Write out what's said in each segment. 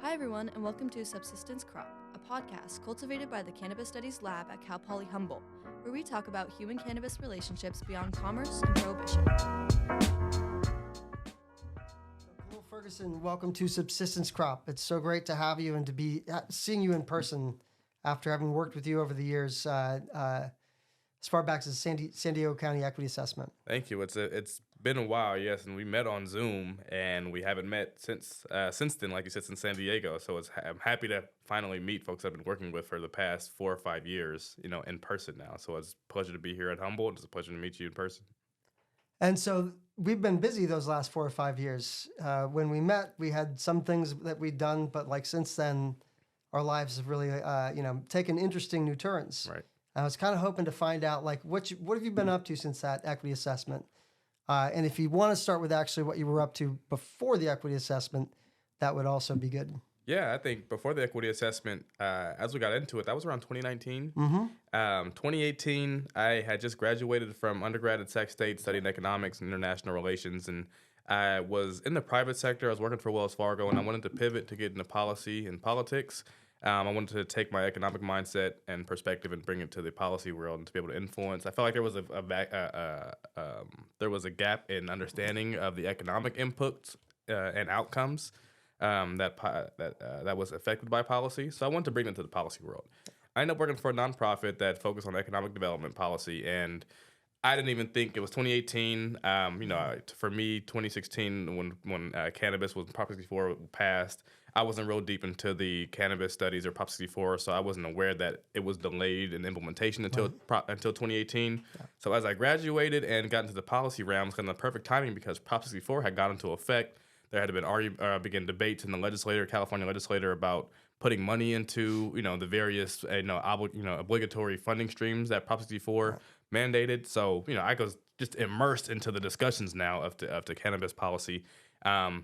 Hi everyone, and welcome to Subsistence Crop, a podcast cultivated by the Cannabis Studies Lab at Cal Poly Humboldt, where we talk about human-cannabis relationships beyond commerce and prohibition. Khalil Ferguson, welcome to Subsistence Crop. It's so great to have you and to be seeing you in person after having worked with you over the years as far back as San Diego County Equity Assessment. Thank you. It's been a while, yes, and we met on Zoom, and we haven't met since then, like you said, since San Diego. So I'm happy to finally meet folks I've been working with for the past 4 or 5 years, in person now. So it's a pleasure to be here at Humboldt. It's a pleasure to meet you in person. And so we've been busy those last 4 or 5 years. When we met, we had some things that we'd done, but since then, our lives have really, taken interesting new turns. Right. I was kind of hoping to find out, what have you been up to since that equity assessment? And if you want to start with actually what you were up to before the equity assessment, that would also be good. Yeah, I think before the equity assessment, as we got into it, that was around 2019. 2018, I had just graduated from undergrad at Sac State, studying economics and international relations, and I was in the private sector. I was working for Wells Fargo, and I wanted to pivot to get into policy and politics. I wanted to take my economic mindset and perspective and bring it to the policy world and to be able to influence. I felt like there was a gap in understanding of the economic inputs and outcomes that was affected by policy. So I wanted to bring it to the policy world. I ended up working for a nonprofit that focused on economic development policy, and I didn't even think it was 2018. For me, 2016 when cannabis was Prop 64 passed, I wasn't real deep into the cannabis studies or Prop 64, so I wasn't aware that it was delayed in implementation until 2018. Yeah. So as I graduated and got into the policy realm, it's kind of the perfect timing because Prop 64 had gone into effect. There had been begin debates in the California legislature about putting money into the various obligatory funding streams that Prop 64 mandated. So I was just immersed into the discussions now of the cannabis policy.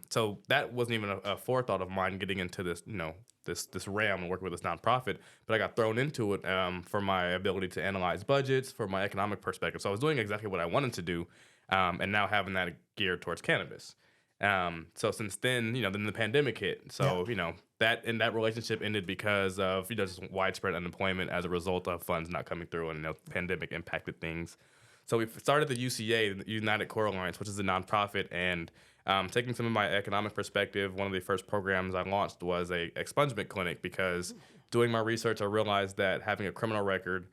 So that wasn't even a forethought of mine getting into this this realm and working with this nonprofit, but I got thrown into it for my ability to analyze budgets, for my economic perspective. So I was doing exactly what I wanted to do, and now having that geared towards cannabis. So since then, then the pandemic hit. So, that relationship ended because of, just widespread unemployment as a result of funds not coming through, and the pandemic impacted things. So we started the UCA, the United Core Alliance, which is a nonprofit, and taking some of my economic perspective, one of the first programs I launched was a expungement clinic because doing my research, I realized that having a criminal record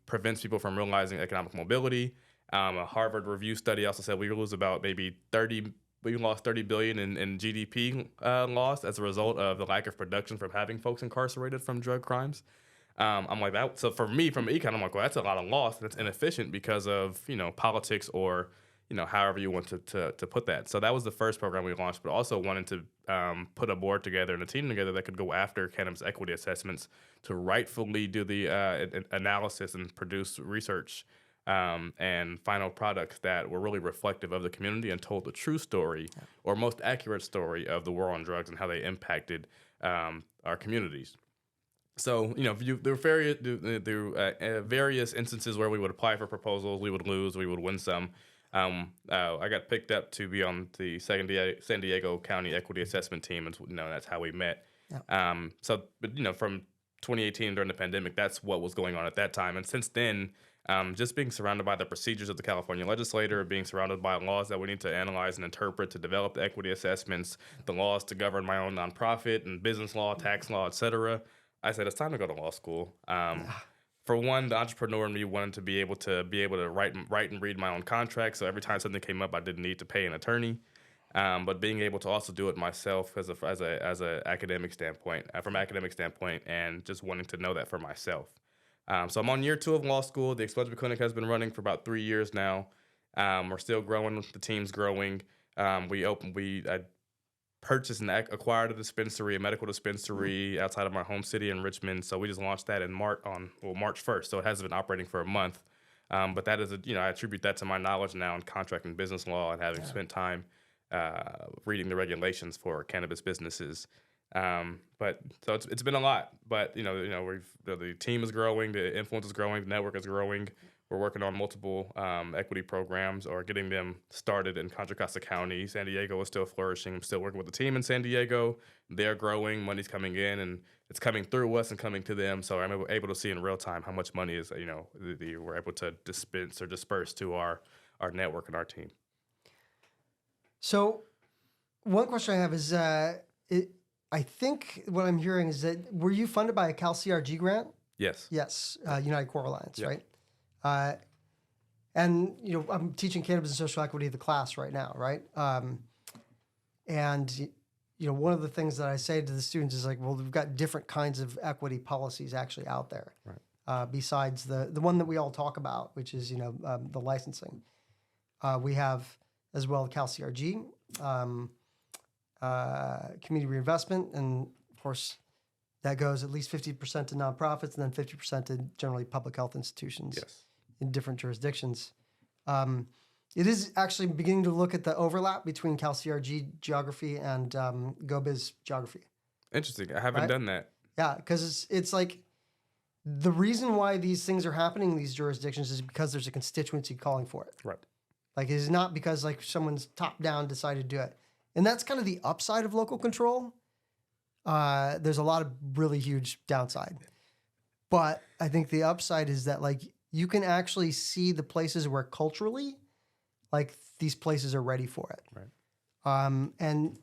prevents people from realizing economic mobility. A Harvard review study also said we lost about maybe we lost $30 billion in GDP loss as a result of the lack of production from having folks incarcerated from drug crimes. I'm like that. So for me, from econ, I'm like, well, that's a lot of loss. That's inefficient because of politics or however you want to put that. So that was the first program we launched, but also wanted to put a board together and a team together that could go after cannabis equity assessments to rightfully do the analysis and produce research and final products that were really reflective of the community and told the true story or most accurate story of the war on drugs and how they impacted our communities. So, there were various instances where we would apply for proposals, we would lose, we would win some. I got picked up to be on the San Diego County Equity Assessment team, and that's how we met. Yeah. From 2018 during the pandemic, that's what was going on at that time, and since then. Just being surrounded by the procedures of the California legislature, being surrounded by laws that we need to analyze and interpret to develop the equity assessments, the laws to govern my own nonprofit and business law, tax law, et cetera. I said, it's time to go to law school. For one, the entrepreneur in me wanted to be able to write and read my own contracts. So every time something came up, I didn't need to pay an attorney. But being able to also do it myself as a academic standpoint, from an academic standpoint, and just wanting to know that for myself. So I'm on year 2 of law school. The expungement clinic has been running for about 3 years now. We're still growing. The team's growing. I purchased and acquired a medical dispensary outside of my home city in Richmond. So we just launched that in March 1st. So it hasn't been operating for a month. But that is I attribute that to my knowledge now in contract and business law and having spent time reading the regulations for cannabis businesses. But so it's been a lot, but the team is growing, the influence is growing, the network is growing. We're working on multiple equity programs or getting them started in Contra Costa County. San Diego is still flourishing. I'm still working with the team in San Diego. They're growing. Money's coming in, and it's coming through us and coming to them. So I'm able to see in real time how much money is, we're able to disperse to our network and our team. So one question I have is, I think what I'm hearing is that, were you funded by a Cal CRG grant? Yes. Yes, United Core Alliance, Yep. right? And I'm teaching cannabis and social equity the class right now, right? And one of the things that I say to the students is like, well, we've got different kinds of equity policies actually out there, Right. Besides the one that we all talk about, which is the licensing. We have as well Cal CRG, community reinvestment, and of course that goes at least 50% to nonprofits and then 50% to generally public health institutions. Yes. In different jurisdictions. It is actually beginning to look at the overlap between Cal CRG geography and GoBiz geography. Interesting. I haven't done that. Yeah, because it's like the reason why these things are happening in these jurisdictions is because there's a constituency calling for it. Right. Like, it's not because like someone's top down decided to do it. And that's kind of the upside of local control. There's a lot of really huge downside. But I think the upside is that like you can actually see the places where culturally, like these places are ready for it. Right. And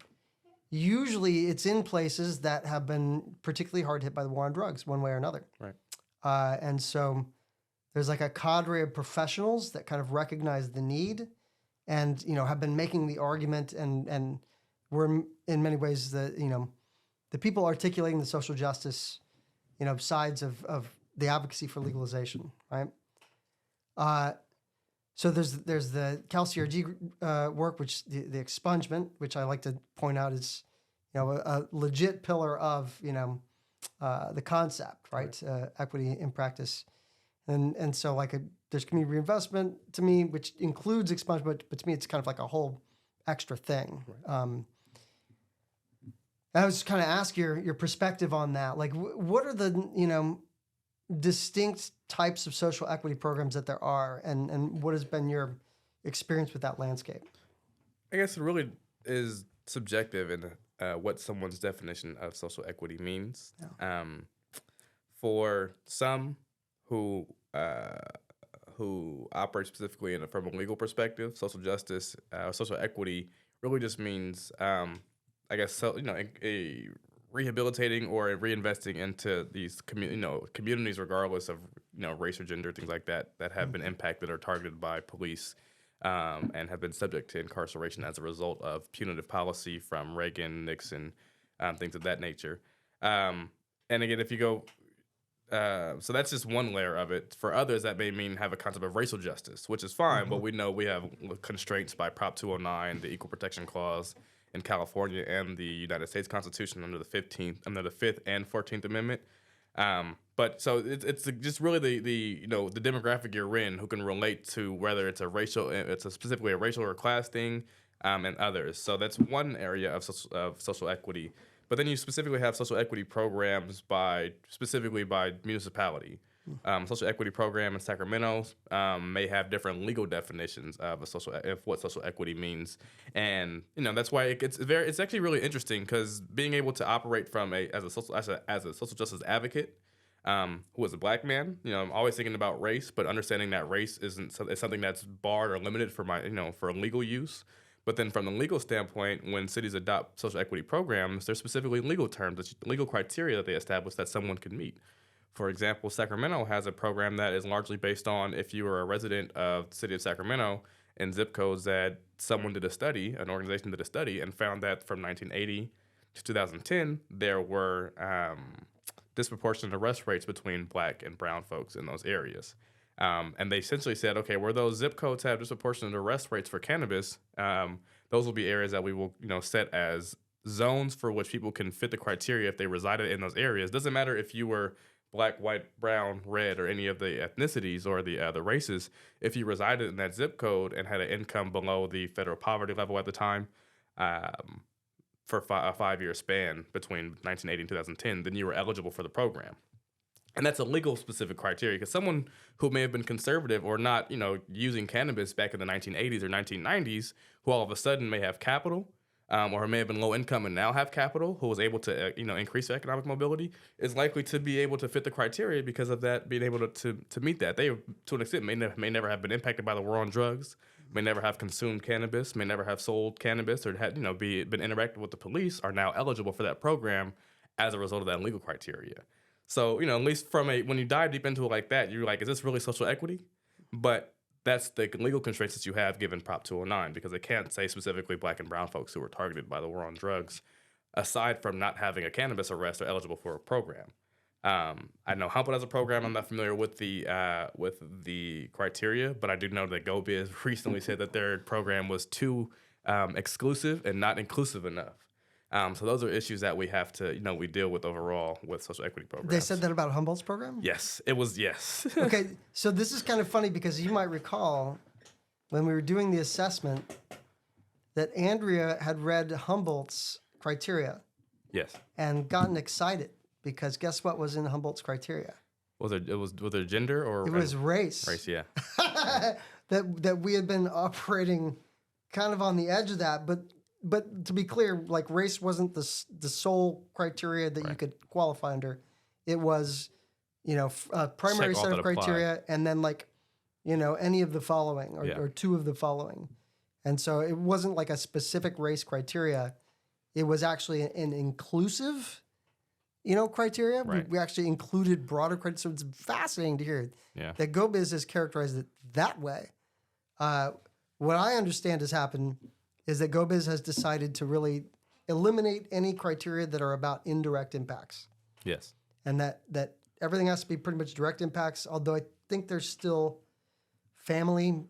usually it's in places that have been particularly hard hit by the war on drugs, one way or another. Right. And so there's like a cadre of professionals that kind of recognize the need and, have been making the argument and we're in many ways the people articulating the social justice, sides of the advocacy for legalization, right? So there's the Cal CRG work, which the expungement, which I like to point out is, a legit pillar of, the concept, right? Equity in practice. And so like there's community reinvestment to me, which includes expungement, but to me, it's kind of like a whole extra thing. Right. I was kind of ask your perspective on that. Like, what are the, distinct types of social equity programs that there are, and what has been your experience with that landscape? I guess it really is subjective in what someone's definition of social equity means. Yeah. For some who operate specifically from a legal perspective, social justice, social equity really just means, rehabilitating or reinvesting into these communities, regardless of race or gender, things like that have been impacted or targeted by police, and have been subject to incarceration as a result of punitive policy from Reagan, Nixon, things of that nature. And again, if you go, so that's just one layer of it. For others, that may mean have a concept of racial justice, which is fine, but we know we have constraints by Prop 209, the Equal Protection Clause in California, and the United States Constitution under the 5th and 14th Amendment. But so it's just really the demographic you're in who can relate to whether it's specifically a racial or class thing, and others. So that's one area of social equity. But then you specifically have social equity programs specifically by municipality. Social equity program in Sacramento may have different legal definitions of what social equity means, and that's why it's actually really interesting because being able to operate as a social justice advocate, who is a black man, I'm always thinking about race, but understanding that race is something that's barred or limited for legal use. But then from the legal standpoint, when cities adopt social equity programs, there's specifically legal terms, legal criteria that they establish that someone can meet. For example, Sacramento has a program that is largely based on if you are a resident of the city of Sacramento and zip codes that an organization did a study and found that from 1980 to 2010, there were disproportionate arrest rates between black and brown folks in those areas. And they essentially said, okay, where those zip codes have disproportionate arrest rates for cannabis, those will be areas that we will set as zones for which people can fit the criteria if they resided in those areas. Doesn't matter if you were black, white, brown, red, or any of the ethnicities or the races. If you resided in that zip code and had an income below the federal poverty level at the time, for a 5-year span between 1980 and 2010, then you were eligible for the program. And that's a legal specific criteria, because someone who may have been conservative or not, using cannabis back in the 1980s or 1990s, who all of a sudden may have capital, or may have been low income and now have capital, who was able to, increase their economic mobility, is likely to be able to fit the criteria because of that, being able to meet that. They, to an extent, may never have been impacted by the war on drugs, may never have consumed cannabis, may never have sold cannabis, or had, been interactive with the police, are now eligible for that program as a result of that legal criteria. So, at least when you dive deep into it like that, you're like, is this really social equity? But that's the legal constraints that you have given Prop 209, because they can't say specifically black and brown folks who were targeted by the war on drugs, aside from not having a cannabis arrest, are eligible for a program. I know Humboldt has a program. I'm not familiar with the criteria, but I do know that GoBiz recently said that their program was too exclusive and not inclusive enough. So those are issues that we have to, we deal with overall with social equity programs. They said that about Humboldt's program? Yes, it was, yes. Okay, so this is kind of funny because you might recall when we were doing the assessment that Andrea had read Humboldt's criteria. Yes. And gotten excited because guess what was in Humboldt's criteria? Was there gender or? It was race. Race, yeah. that we had been operating kind of on the edge of that, but to be clear, like race wasn't the sole criteria that you could qualify under. It was, a primary set of criteria, and then any of the following or two of the following. And so it wasn't like a specific race criteria. It was actually an inclusive, criteria. Right. We actually included broader criteria. So it's fascinating to hear that GoBiz has characterized it that way. What I understand has happened is that GoBiz has decided to really eliminate any criteria that are about indirect impacts. Yes. And that everything has to be pretty much direct impacts, although I think there's still family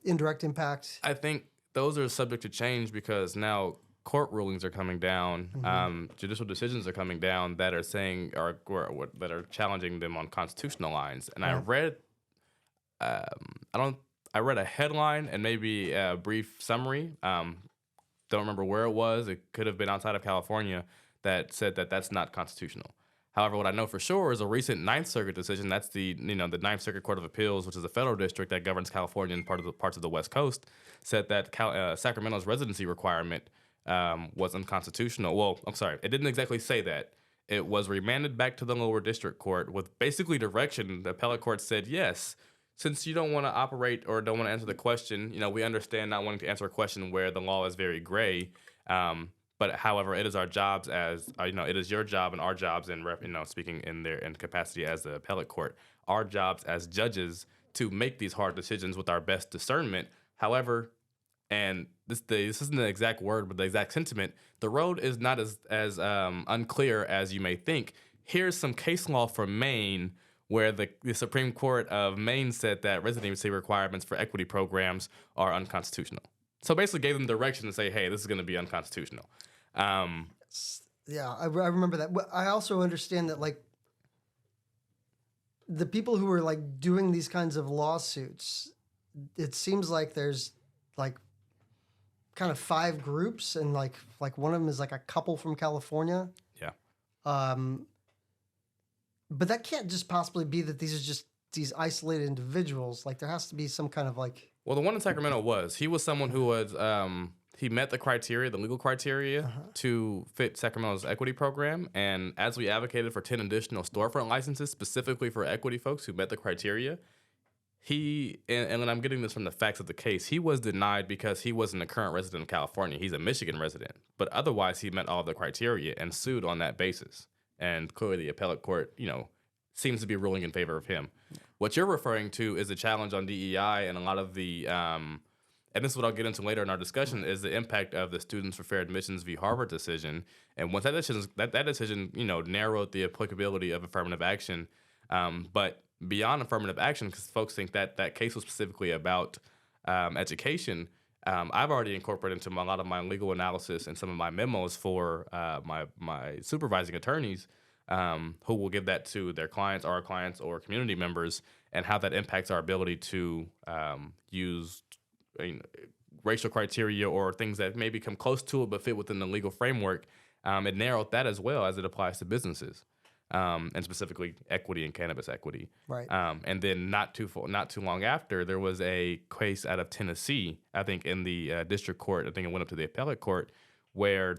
indirect impacts. I think those are subject to change because now court rulings are coming down, judicial decisions are coming down that are saying that are challenging them on constitutional lines. And I read I read a headline and maybe a brief summary. Don't remember where it was. It could have been outside of California that said that that's not constitutional. However, what I know for sure is a recent Ninth Circuit decision. That's the Ninth Circuit Court of Appeals, which is a federal district that governs California and parts of the West Coast, said that Sacramento's residency requirement was unconstitutional. Well, I'm sorry, it didn't exactly say that. It was remanded back to the lower district court with basically direction. The appellate court said, yes, since you don't want to operate or don't want to answer the question, we understand not wanting to answer a question where the law is very gray. But however, it is our jobs as it is your job and our jobs in speaking in capacity as the appellate court, our jobs as judges to make these hard decisions with our best discernment. However, and this isn't the exact word, but the exact sentiment, the road is not as unclear as you may think. Here's some case law from Maine where the Supreme Court of Maine said that residency requirements for equity programs are unconstitutional. So basically gave them direction to say, hey, this is going to be unconstitutional. Yeah, I remember that. I also understand that, the people who are, doing these kinds of lawsuits, it seems like there's, kind of 5 groups, and, one of them is, a couple from California. Yeah. But that can't just possibly be that these are just these isolated individuals. There has to be some kind of Well, the one in Sacramento he was someone who was he met the criteria, the legal criteria to fit Sacramento's equity program. And as we advocated for 10 additional storefront licenses specifically for equity folks who met the criteria, and I'm getting this from the facts of the case, he was denied because he wasn't a current resident of California. He's a Michigan resident. But otherwise, he met all of the criteria and sued on that basis. And clearly the appellate court, seems to be ruling in favor of him. What you're referring to is a challenge on DEI and a lot of the, and this is what I'll get into later in our discussion, is the impact of the Students for Fair Admissions v. Harvard decision. And once that decision, narrowed the applicability of affirmative action, but beyond affirmative action, because folks think that case was specifically about education, I've already incorporated into a lot of my legal analysis and some of my memos for my supervising attorneys who will give that to their clients, our clients, or community members, and how that impacts our ability to use racial criteria or things that maybe come close to it but fit within the legal framework. It narrowed that as well as it applies to businesses. and specifically equity and cannabis equity. Right. And then not too long after, there was a case out of Tennessee, I think in the district court. I think it went up to the appellate court, where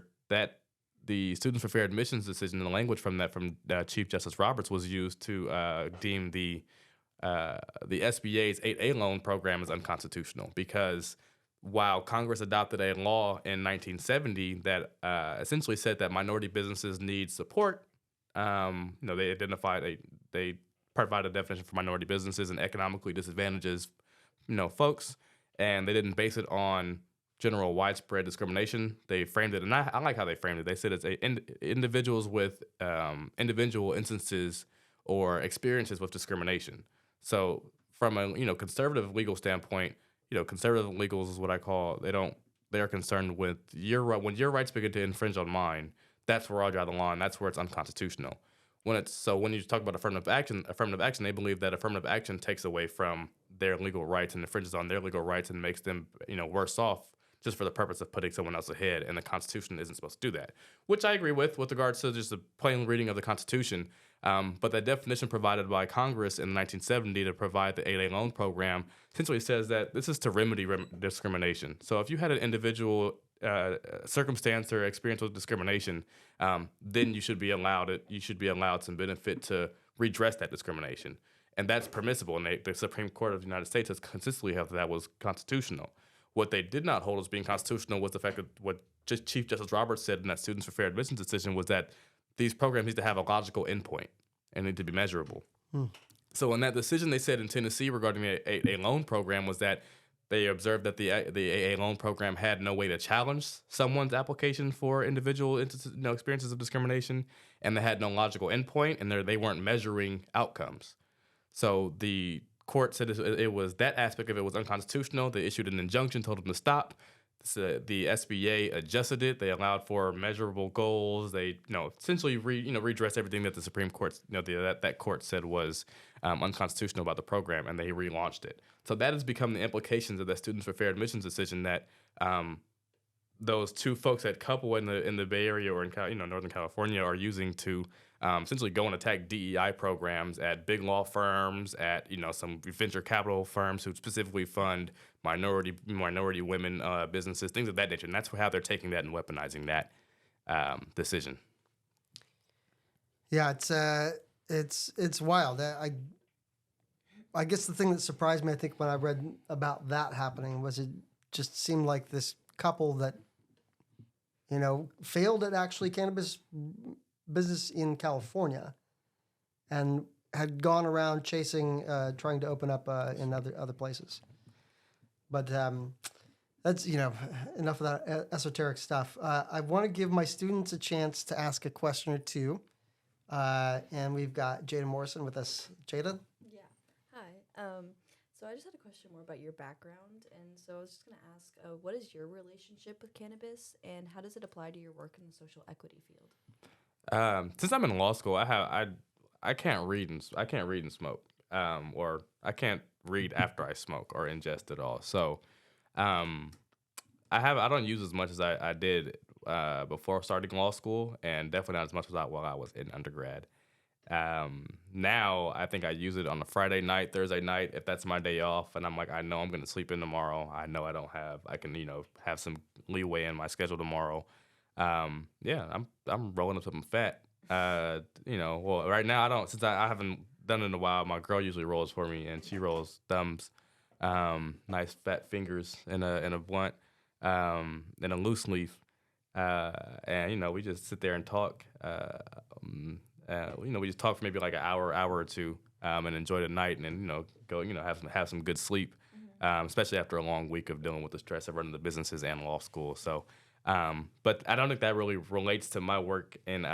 the Students for Fair Admissions decision and the language from Chief Justice Roberts was used to deem the SBA's 8A loan program as unconstitutional, because while Congress adopted a law in 1970 that essentially said that minority businesses need support, they provided a definition for minority businesses and economically disadvantages, folks, and they didn't base it on general widespread discrimination. They framed it, and I like how they framed it. They said it's individuals with individual instances or experiences with discrimination. So from a conservative legal standpoint, conservative legals is what I call, they are concerned with when your rights begin to infringe on mine. That's where I draw the line. That's where it's unconstitutional. When you talk about affirmative action, they believe that affirmative action takes away from their legal rights and infringes on their legal rights and makes them worse off, just for the purpose of putting someone else ahead, and the Constitution isn't supposed to do that, which I agree with regards to just a plain reading of the Constitution. But that definition provided by Congress in 1970 to provide the 8A loan program essentially says that this is to remedy discrimination. So if you had an individual circumstance or experience with discrimination, then you should be allowed some benefit to redress that discrimination, and that's permissible. And the Supreme Court of the United States has consistently held that was constitutional. What they did not hold as being constitutional was the fact that what Chief Justice Roberts said in that Students for Fair Admissions decision was that these programs need to have a logical endpoint and need to be measurable. So in that decision, they said in Tennessee regarding a loan program was that they observed that the AA loan program had no way to challenge someone's application for individual experiences of discrimination, and they had no logical endpoint, and they weren't measuring outcomes. So the court said it was that aspect of it was unconstitutional. They issued an injunction, told them to stop. The SBA adjusted it. They allowed for measurable goals. They, essentially redressed everything that the Supreme Court, that court said was unconstitutional about the program, and they relaunched it. So that has become the implications of that Students for Fair Admissions decision, that those two folks at Couple in the Bay Area or in Northern California are using to essentially go and attack DEI programs at big law firms, at some venture capital firms who specifically fund minority women businesses, things of that nature. And that's how they're taking that and weaponizing that decision. Yeah, it's wild. I guess the thing that surprised me, I think, when I read about that happening was it just seemed like this couple that failed at actually cannabis business in California and had gone around chasing, trying to open up in other places. But that's, enough of that esoteric stuff. I want to give my students a chance to ask a question or two. And we've got Jada Morrison with us. Jada? Yeah. Hi. So I just had a question more about your background. And so I was just going to ask, what is your relationship with cannabis, and how does it apply to your work in the social equity field? Since I'm in law school, I can't read and smoke, or I can't read after I smoke or ingest at all. So, I don't use as much as I did before starting law school, and definitely not as much as while I was in undergrad. Now I think I use it on a Friday night, Thursday night, if that's my day off, and I'm like, I know I'm going to sleep in tomorrow. I know I can have some leeway in my schedule tomorrow. I'm rolling up something fat. Well, right now I don't, since I haven't done it in a while. My girl usually rolls for me, and she rolls thumbs, nice fat fingers in a blunt, in a loose leaf, and we just sit there and talk. We just talk for maybe like an hour or two, and enjoy the night, and then go have some good sleep, especially after a long week of dealing with the stress of running the businesses and law school. So. But I don't think that really relates to my work in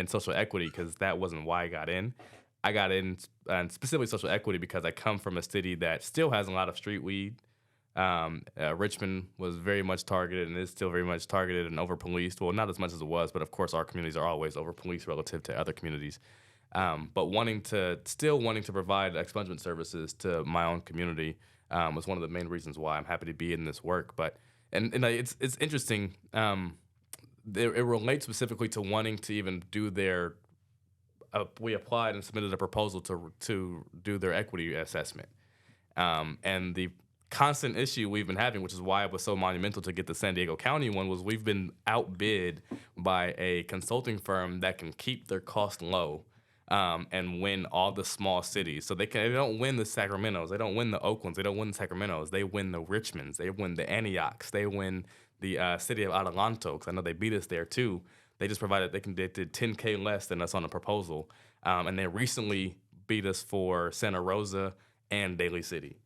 social equity, because that wasn't why I got in. I got in specifically social equity because I come from a city that still has a lot of street weed. Richmond was very much targeted and is still very much targeted and over-policed. Well, not as much as it was, but of course our communities are always over-policed relative to other communities. But wanting to provide expungement services to my own community was one of the main reasons why I'm happy to be in this work. But And it's interesting. It relates specifically to wanting to even do their we applied and submitted a proposal to do their equity assessment. And the constant issue we've been having, which is why it was so monumental to get the San Diego County one, was we've been outbid by a consulting firm that can keep their cost low and win all the small cities. So they don't win the Sacramentos, they don't win the Oaklands, they don't win the Sacramentos, they win the Richmonds, they win the Antiochs, they win the city of Adelanto, because I know they beat us there too. They just provided they did $10K less than us on the proposal, and they recently beat us for Santa Rosa and Daly City.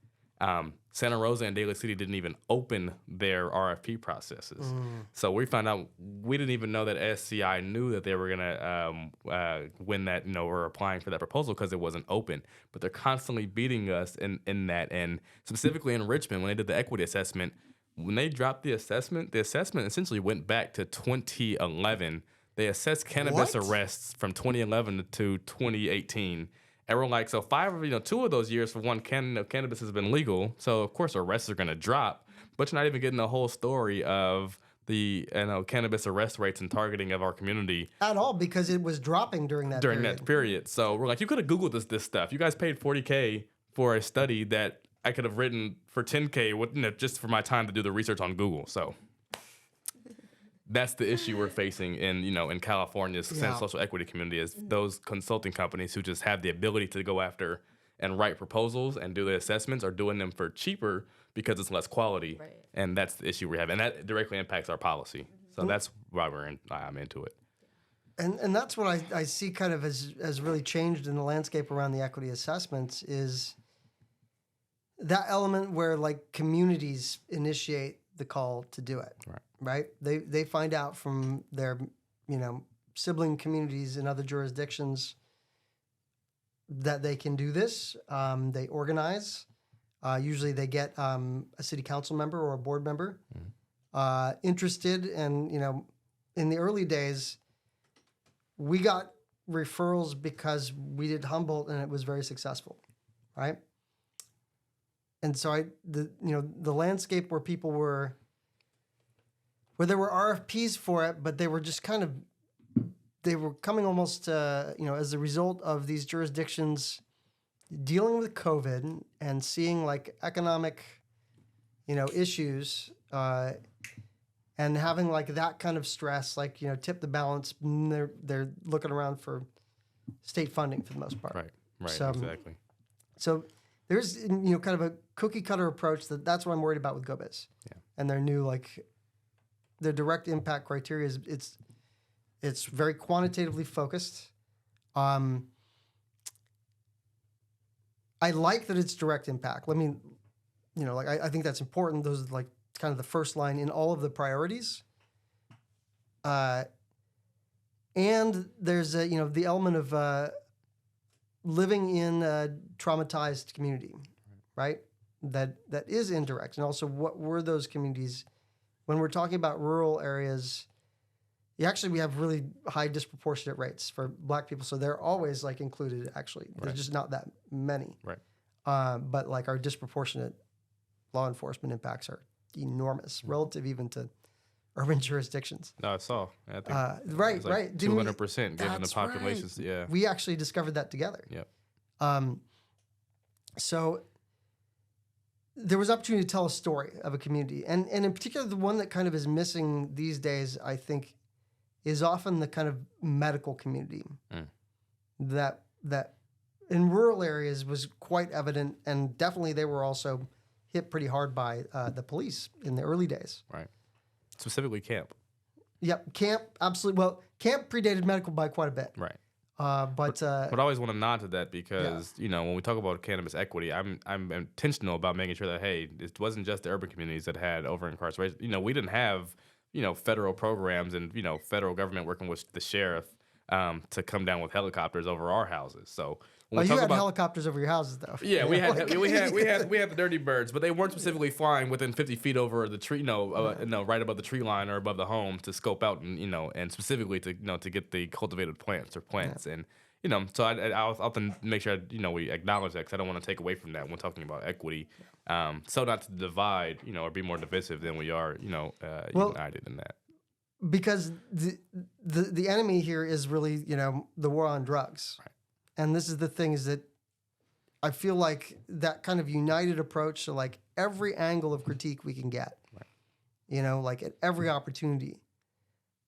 Santa Rosa and Daly City didn't even open their RFP processes. So we found out, we didn't even know that SCI knew that they were going to win that, or applying for that proposal because it wasn't open. But they're constantly beating us in that. And specifically in Richmond, when they did the equity assessment, when they dropped the assessment essentially went back to 2011. They assessed cannabis arrests from 2011 to 2018. And we're like, so 2 of those years, for one, cannabis has been legal. So, of course, arrests are going to drop. But you're not even getting the whole story of the cannabis arrest rates and targeting of our community. At all, because it was dropping during that period. So we're like, you could have Googled this stuff. You guys paid $40K for a study that I could have written for $10K just for my time to do the research on Google. So that's the issue we're facing in California's social equity community, is those consulting companies who just have the ability to go after and write proposals and do the assessments are doing them for cheaper because it's less quality. Right. And that's the issue we have. And that directly impacts our policy. So that's why I'm into it. And that's what I see kind of has really changed in the landscape around the equity assessments, is that element where like communities initiate the call to do it. Right? They find out from their, sibling communities in other jurisdictions that they can do this. They organize. Usually they get a city council member or a board member interested. And, in the early days, we got referrals because we did Humboldt and it was very successful, right? And so the landscape where people were, where there were RFPs for it, but they were just they were coming almost, as a result of these jurisdictions dealing with COVID and seeing like economic, issues, and having like that kind of stress, like, tip the balance. They're looking around for state funding for the most part. Right, so, exactly. So there's, kind of a cookie cutter approach that's what I'm worried about with GoBiz. Yeah. And their new, their direct impact criteria is it's very quantitatively focused. I like that it's direct impact. I think that's important. Those are kind of the first line in all of the priorities. And there's the element of living in a traumatized community, right? That is indirect. And also, what were those communities? When we're talking about rural areas, we have really high disproportionate rates for Black people. So they're always included, actually. There's just not that many. Right. But our disproportionate law enforcement impacts are enormous, relative even to urban jurisdictions. No, I saw. I think right. 200% given the populations. Right. Yeah. We actually discovered that together. Yep. So there was opportunity to tell a story of a community. And in particular, the one that kind of is missing these days, I think, is often the kind of medical community that in rural areas was quite evident. And definitely they were also hit pretty hard by the police in the early days. Right. Specifically camp. Yep, camp, absolutely. Well, camp predated medical by quite a bit. Right. But I always want to nod to that because when we talk about cannabis equity, I'm intentional about making sure that it wasn't just the urban communities that had over incarceration. We didn't have federal programs and federal government working with the sheriff to come down with helicopters over our houses. So when you had helicopters over your houses, though. Yeah, we had the dirty birds, but they weren't specifically flying within 50 feet over the tree, right above the tree line or above the home to scope out and specifically to to get the cultivated plants. And so I'll often make sure we acknowledge that because I don't want to take away from that when talking about equity. So not to divide or be more divisive than we are united in that. Because the enemy here is really, the war on drugs. Right. And this is the thing is that I feel like that kind of united approach to like every angle of critique we can get, like at every opportunity.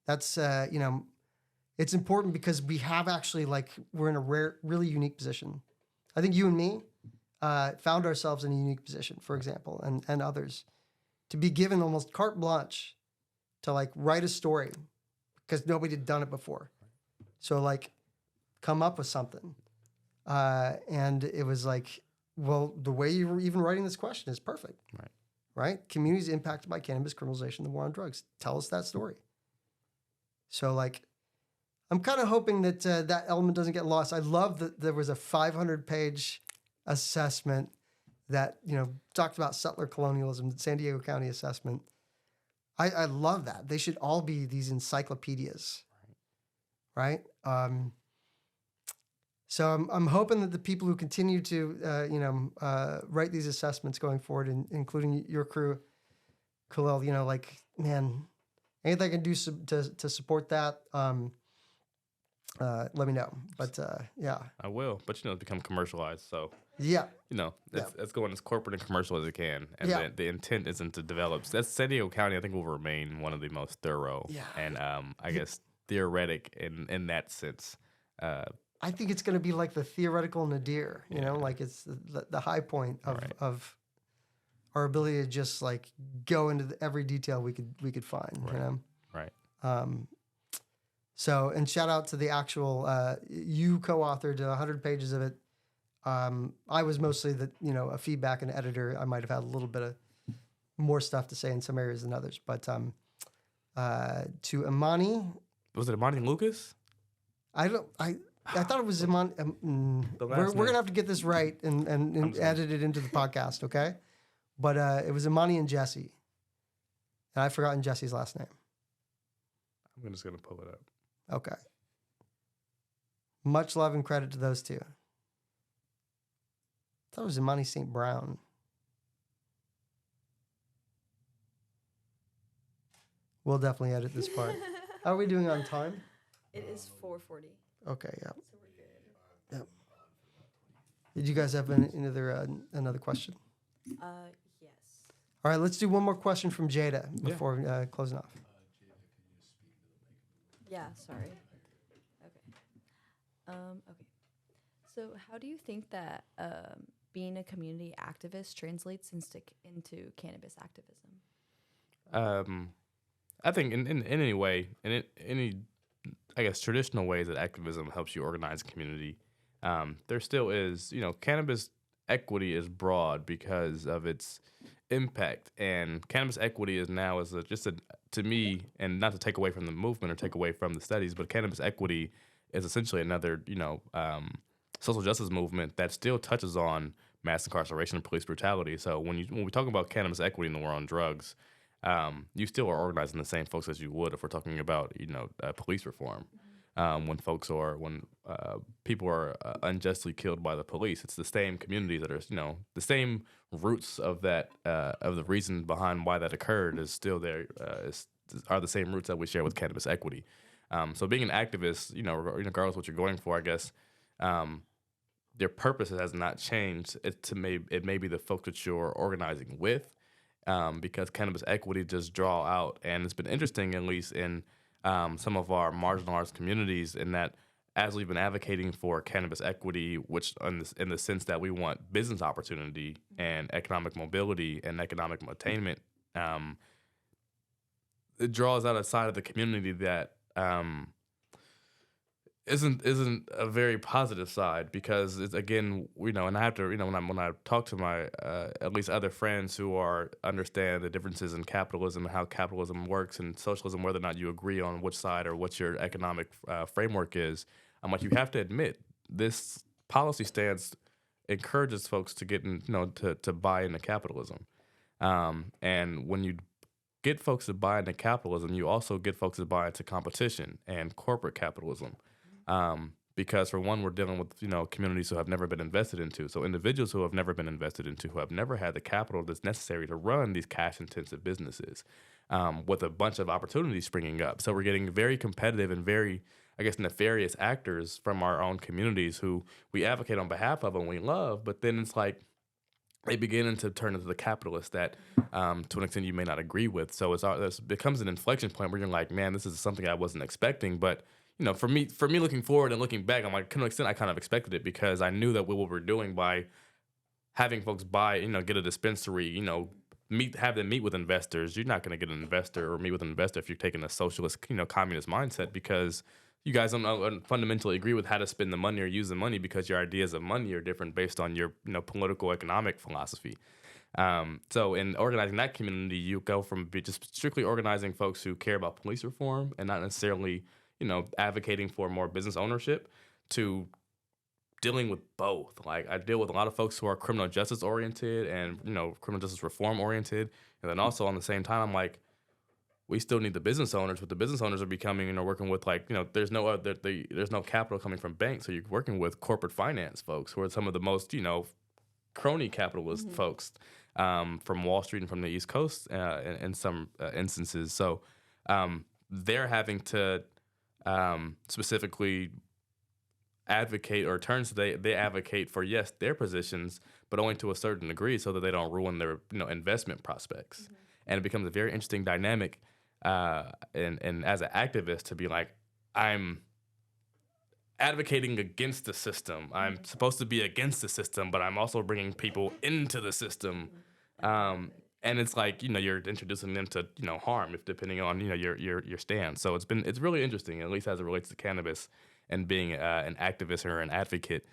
That's, it's important because we have actually we're in a really unique position. I think you and me found ourselves in a unique position, for example, and others, to be given almost carte blanche to write a story because nobody had done it before. So come up with something. And it was the way you were even writing this question is perfect. Right? Communities impacted by cannabis criminalization, the war on drugs. Tell us that story. So I'm kind of hoping that that element doesn't get lost. I love that there was a 500-page assessment that, talked about settler colonialism, the San Diego County assessment. I love that. They should all be these encyclopedias, right? So I'm hoping that the people who continue to, write these assessments going forward, including your crew, Khalil, man, anything I can do to support that, let me know. But yeah, I will. But it's become commercialized, so yeah, it's going as corporate and commercial as it can, and the intent isn't to develop. That's San Diego County. I think will remain one of the most thorough and I guess theoretic in that sense. I think it's going to be like the theoretical nadir. It's the high point of our ability to just go into every detail we could find. Right. So, and shout out to the actual, you co-authored 100 pages of it. I was mostly a feedback and editor. I might have had a little bit of more stuff to say in some areas than others, but, to Imani. Was it Imani Lucas? I thought it was Imani. We're going to have to get this right and edit it into the podcast. Okay. But, it was Imani and Jesse, and I've forgotten Jesse's last name. I'm just going to pull it up. Okay. Much love and credit to those two. I thought it was Imani St. Brown. We'll definitely edit this part. How are we doing on time? It is 4:40. Okay, yeah. So we're good. Yep. Did you guys have another question? Yes. All right, let's do one more question from Jada before closing off. Yeah, sorry. Okay. Okay. So how do you think that being a community activist translates into cannabis activism? I think in any way, in any, I guess, traditional ways that activism helps you organize a community, there still is, cannabis equity is broad because of its impact, and cannabis equity is now to me, and not to take away from the movement or take away from the studies, but cannabis equity is essentially another social justice movement that still touches on mass incarceration and police brutality. So when we talk about cannabis equity in the war on drugs, you still are organizing the same folks as you would if we're talking about police reform. When people are unjustly killed by the police, it's the same communities that are, the same roots of that, of the reason behind why that occurred is still there, are the same roots that we share with cannabis equity. So being an activist, regardless of what you're going for, I guess, their purpose has not changed. It may be the folks that you're organizing with, because cannabis equity just draw out. And it's been interesting, at least in some of our marginalized communities, in that as we've been advocating for cannabis equity, which in the sense that we want business opportunity and economic mobility and economic attainment, it draws out a side of the community that isn't a very positive side, because it's, again, and I have to, when I talk to my at least other friends who understand the differences in capitalism and how capitalism works and socialism, whether or not you agree on which side or what your economic framework is, I'm like, you have to admit this policy stance encourages folks to get in, to buy into capitalism, and when you get folks to buy into capitalism, you also get folks to buy into competition and corporate capitalism. Because for one, we're dealing with, communities who have never been invested into. So individuals who have never been invested into, who have never had the capital that's necessary to run these cash-intensive businesses. with a bunch of opportunities springing up. So we're getting very competitive and very, I guess, nefarious actors from our own communities who we advocate on behalf of and we love, but then it's like they begin to turn into the capitalists that, to an extent, you may not agree with. So it becomes an inflection point where you're like, man, this is something I wasn't expecting. But for me looking forward and looking back, I'm like, to an extent, I kind of expected it because I knew that what we're doing by having folks buy, get a dispensary, have them meet with investors. You're not going to get an investor or meet with an investor if you're taking a socialist, communist mindset, because you guys don't fundamentally agree with how to spend the money or use the money because your ideas of money are different based on your, political economic philosophy. So in organizing that community, you go from just strictly organizing folks who care about police reform and not necessarily, advocating for more business ownership to dealing with both. Like I deal with a lot of folks who are criminal justice oriented and, criminal justice reform oriented. And then also on the same time, I'm like, we still need the business owners, but the business owners are becoming, working with there's no capital coming from banks. So you're working with corporate finance folks who are some of the most, crony capitalist folks from Wall Street and from the East Coast in some instances. So they're having to specifically advocate, or turns they advocate for, yes, their positions, but only to a certain degree so that they don't ruin their investment prospects. And it becomes a very interesting dynamic and as an activist to be like, I'm advocating against the system. I'm supposed to be against the system, but I'm also bringing people into the system. And it's like, you're introducing them to, harm if depending on, your stance. So it's really interesting, at least as it relates to cannabis and being an activist or an advocate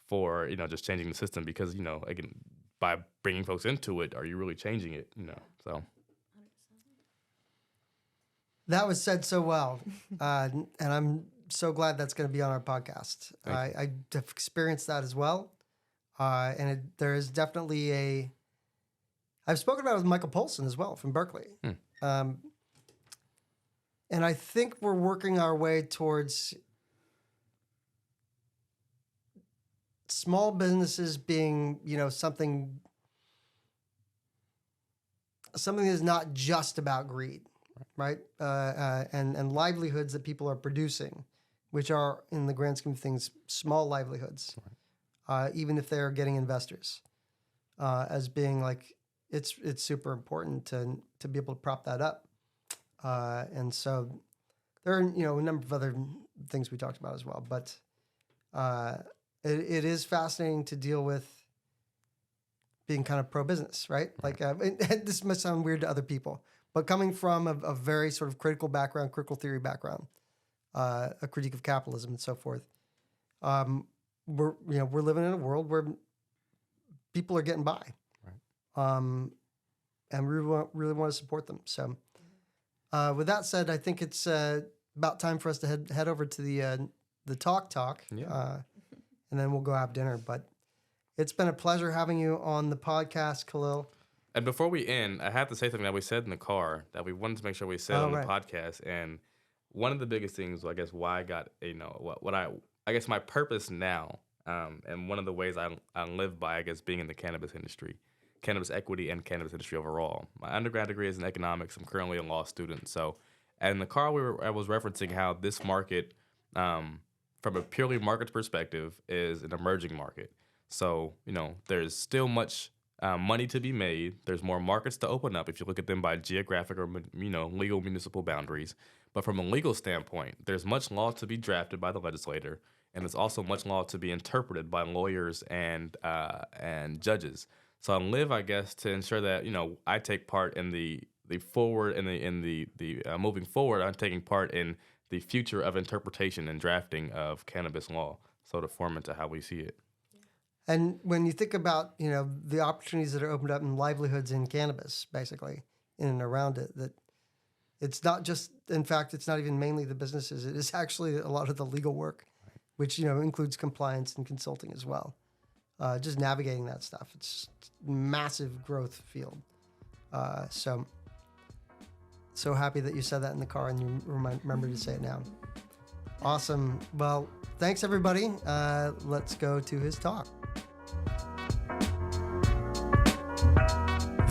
for, just changing the system because, again, by bringing folks into it, are you really changing it? So. That was said so well. And I'm so glad that's going to be on our podcast. I have experienced that as well. And there is definitely I've spoken about it with Michael Polson as well from Berkeley. And I think we're working our way towards small businesses being, something that is not just about greed, right? And livelihoods that people are producing, which are, in the grand scheme of things, small livelihoods, even if they're getting investors, as being like, it's super important to be able to prop that up. And so there are, a number of other things we talked about as well, but it is fascinating to deal with being kind of pro-business, right? Like, this must sound weird to other people, but coming from a very sort of critical theory background, a critique of capitalism and so forth, we're living in a world where people are getting by, right? And we really want to support them. So, with that said, I think it's about time for us to head over to the talk, and then we'll go have dinner. But it's been a pleasure having you on the podcast, Khalil. And before we end, I have to say something that we said in the car that we wanted to make sure we said on the podcast. And one of the biggest things, I guess, why I got, I guess my purpose now, and one of the ways I live by, I guess, being in the cannabis industry, cannabis equity and cannabis industry overall. My undergrad degree is in economics. I'm currently a law student. So, and in the car, I was referencing how this market, from a purely market perspective, is an emerging market. So, there's still much money to be made. There's more markets to open up if you look at them by geographic or, legal municipal boundaries. But from a legal standpoint, there's much law to be drafted by the legislator, and there's also much law to be interpreted by lawyers and judges. So I live, I guess, to ensure that, I take part in the forward in the moving forward. I'm taking part in the future of interpretation and drafting of cannabis law, so to form into how we see it. And when you think about, the opportunities that are opened up in livelihoods in cannabis, basically, in and around it, that it's not just, in fact, it's not even mainly the businesses. It is actually a lot of the legal work, which, includes compliance and consulting as well. Just navigating that stuff. It's a massive growth field. So happy that you said that in the car and you remember to say it now. Awesome. Well, thanks everybody. Let's go to his talk.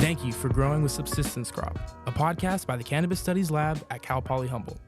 Thank you for growing with Subsistence Crop, a podcast by the Cannabis Studies Lab at Cal Poly Humboldt.